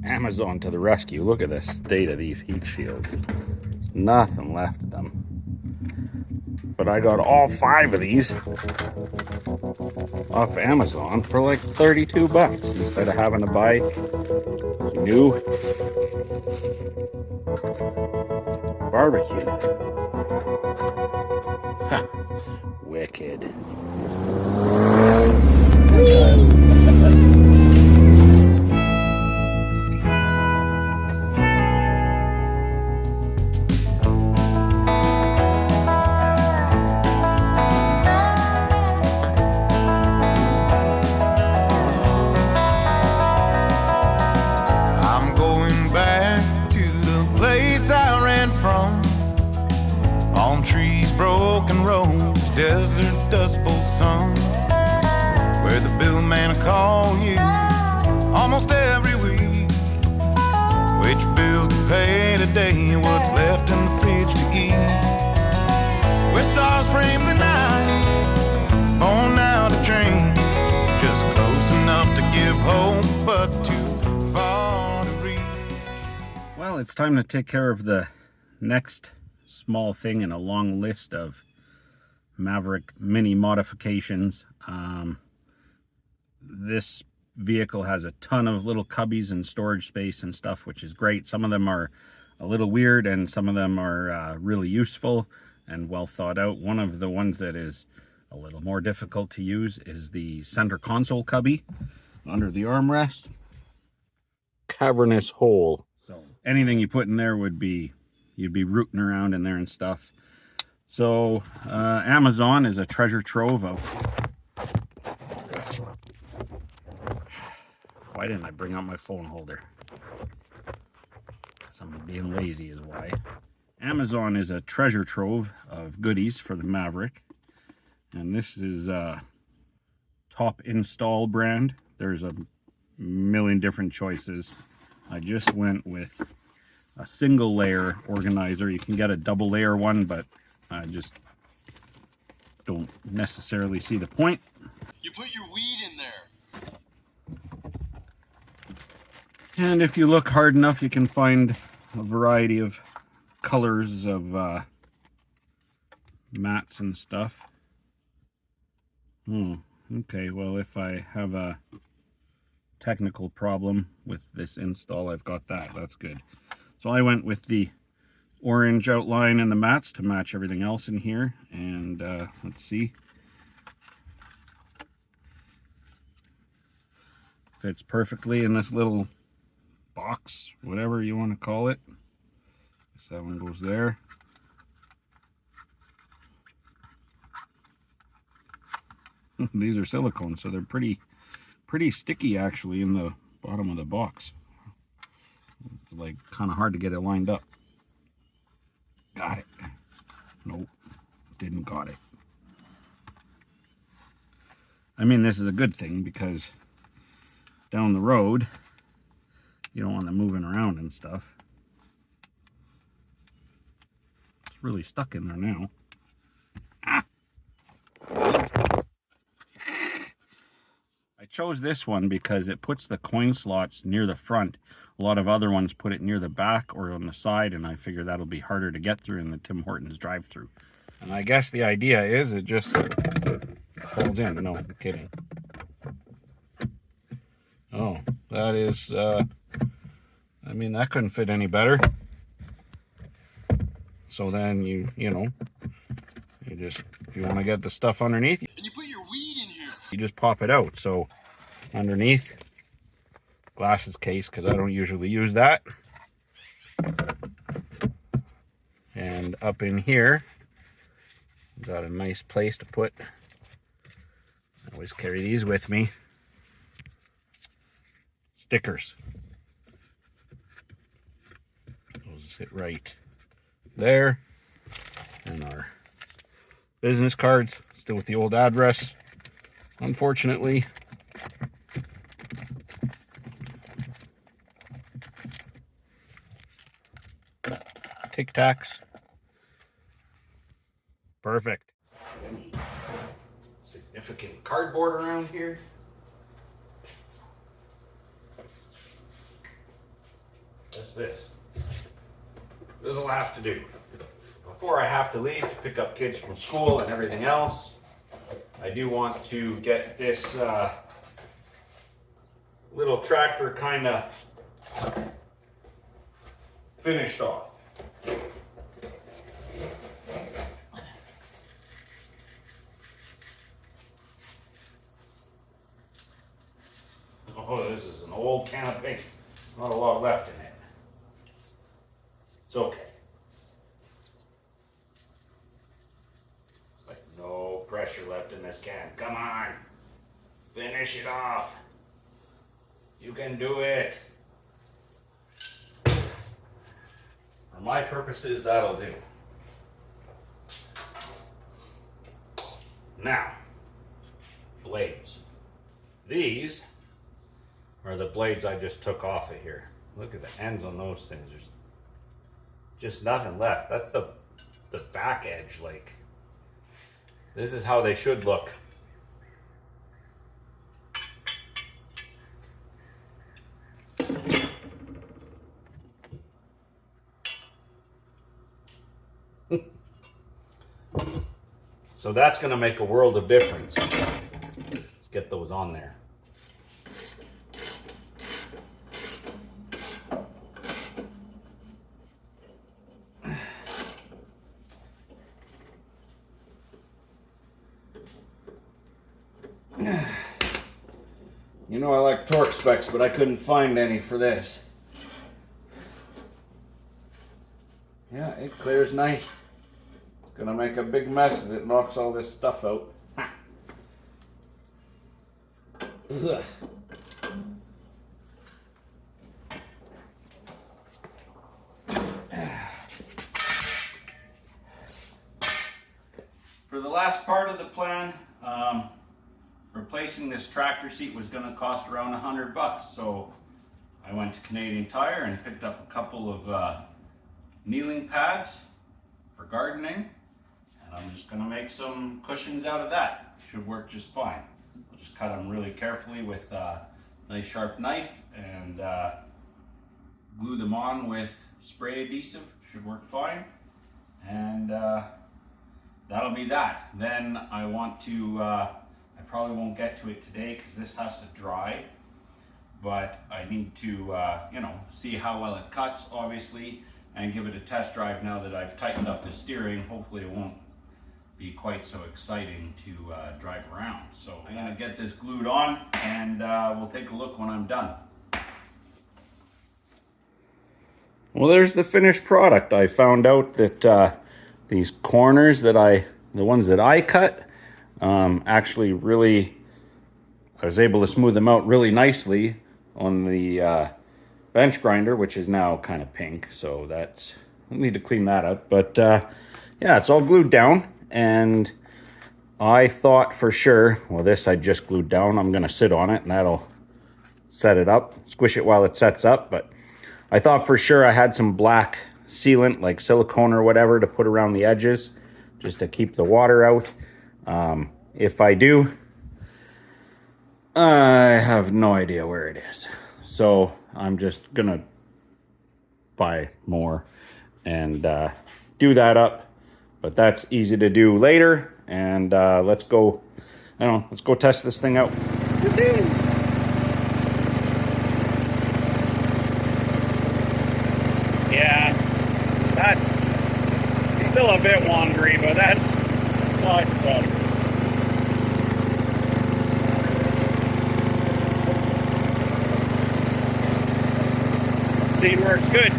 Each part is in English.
Amazon to the rescue. Look at the state of these heat shields. Nothing left of them. But I got all 5 of these off Amazon for like 32 bucks instead of having to buy new barbecue. Ha, wicked. Broken roads, desert dust bowl sun, where the bill man will call you almost every week. Which bills to pay today, what's left in the fridge to eat. Where stars frame the night, born out of train, just close enough to give hope, but too far to reach. Well, it's time to take care of the next small thing in a long list of Maverick mini modifications. This vehicle has a ton of little cubbies and storage space and stuff, which is great. Some of them are a little weird and some of them are really useful and well thought out. One of the ones that is a little more difficult to use is the center console cubby under the armrest. Cavernous hole. So anything you put in there would be, you'd be rooting around in there and stuff. So Amazon is a treasure trove of... Why didn't I bring out my phone holder? Because I'm being lazy is why. Amazon is a treasure trove of goodies for the Maverick. And this is a top install brand. There's a million different choices. I just went with a single layer organizer. You can get a double layer one, but I just don't necessarily see the point. You put your weed in there. And if you look hard enough, you can find a variety of colors of mats and stuff. Okay, well, if I have a technical problem with this install, I've got that. That's good. So I went with the orange outline and the mats to match everything else in here. And let's see. Fits perfectly in this little box, whatever you want to call it. So that one goes there. These are silicone, so they're pretty sticky actually in the bottom of the box. Like kind of hard to get it lined up. Got it. Nope, didn't got it. I mean, this is a good thing because down the road you don't want them moving around and stuff. It's really stuck in there now. I chose this one because it puts the coin slots near the front. A lot of other ones put it near the back or on the side, and I figure that'll be harder to get through in the Tim Hortons drive-thru. And I guess the idea is it just folds in. No, I'm kidding. Oh, that is, I mean, that couldn't fit any better. So then you know, you just, if you want to get the stuff underneath, And you put your weed in here. you just pop it out. So underneath, glasses case, because I don't usually use that. And up in here, got a nice place to put, I always carry these with me, stickers. Those sit right there. And our business cards, still with the old address, unfortunately. Tic Tacs. Perfect. Any significant cardboard around here? That's this. This will have to do. Before I have to leave to pick up kids from school and everything else, I do want to get this little tractor kind of finished off. Oh, this is an old can of paint. Not a lot left in it. It's okay. Like no pressure left in this can. Come on. Finish it off. You can do it. For my purposes, that'll do. Now, blades. These are the blades I just took off of here. Look at the ends on those things. There's just nothing left. That's the back edge. Like, this is how they should look. So that's going to make a world of difference. Let's get those on there. You know I like torque specs, but I couldn't find any for this. Yeah, it clears nice. It's gonna make a big mess as it knocks all this stuff out. Ha. Ugh. For the last part of the plan, replacing this tractor seat was going to cost around $100, so I went to Canadian Tire and picked up a couple of kneeling pads for gardening, and I'm just going to make some cushions out of that. Should work just fine. I'll just cut them really carefully with a nice sharp knife and glue them on with spray adhesive. Should work fine, and that'll be that. Then I want to I probably won't get to it today because this has to dry, but I need to, you know, see how well it cuts, obviously, and give it a test drive now that I've tightened up the steering. Hopefully it won't be quite so exciting to drive around. So I'm gonna get this glued on, and we'll take a look when I'm done. Well, there's the finished product. I found out that these corners that the ones that I cut, actually really, I was able to smooth them out really nicely on the bench grinder, which is now kind of pink, so that's, I need to clean that up. But yeah, it's all glued down, and I thought for sure, well, this I just glued down, I'm gonna sit on it and that'll set it up, squish it while it sets up. But I thought for sure I had some black sealant, like silicone or whatever, to put around the edges just to keep the water out. If I do, I have no idea where it is. So I'm just gonna buy more and do that up. But that's easy to do later. And let's go, I don't know, let's go test this thing out. Yeah, that's still a bit wandery, but that's much better. Seat works good.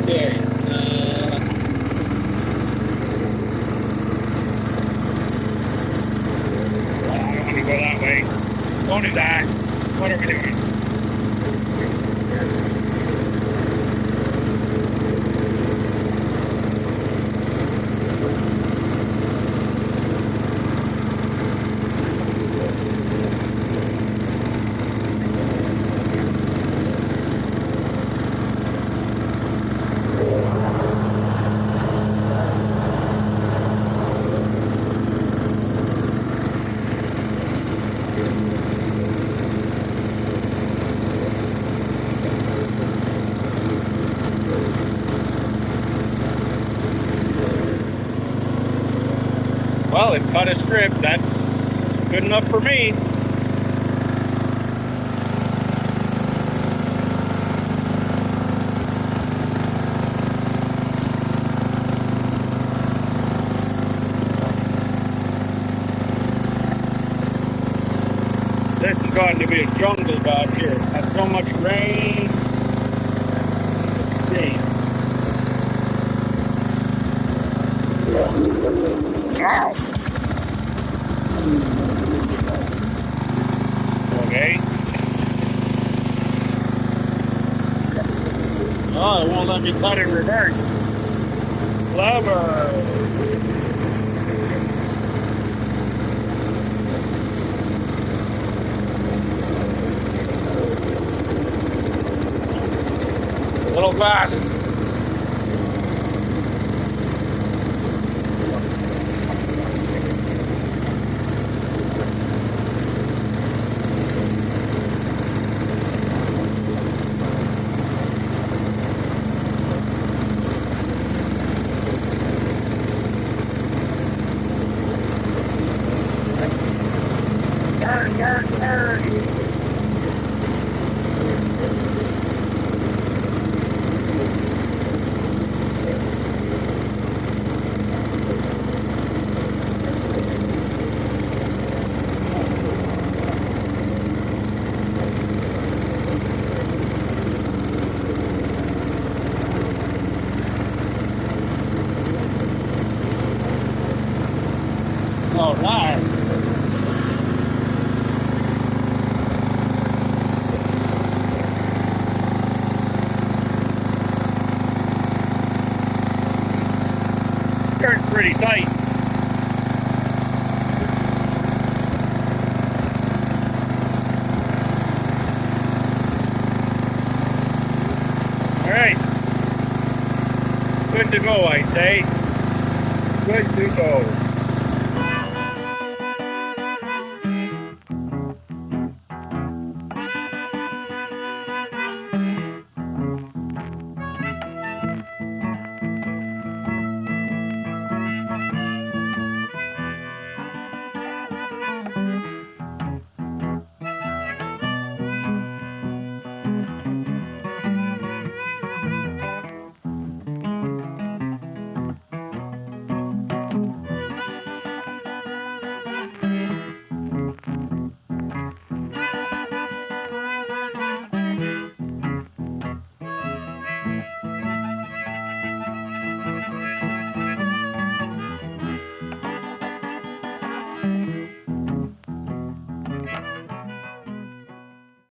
Okay. I don't want to go that way. Don't do that. What are we doing? Well, it cut a strip. That's good enough for me. This has gotten to be a jungle dodge here. Had so much rain. Damn. Ow. Okay. Oh, it won't let me cut in reverse. Clever. A little fast. Turn. All right. Turns pretty tight. All right. Good to go, I say. Good to go.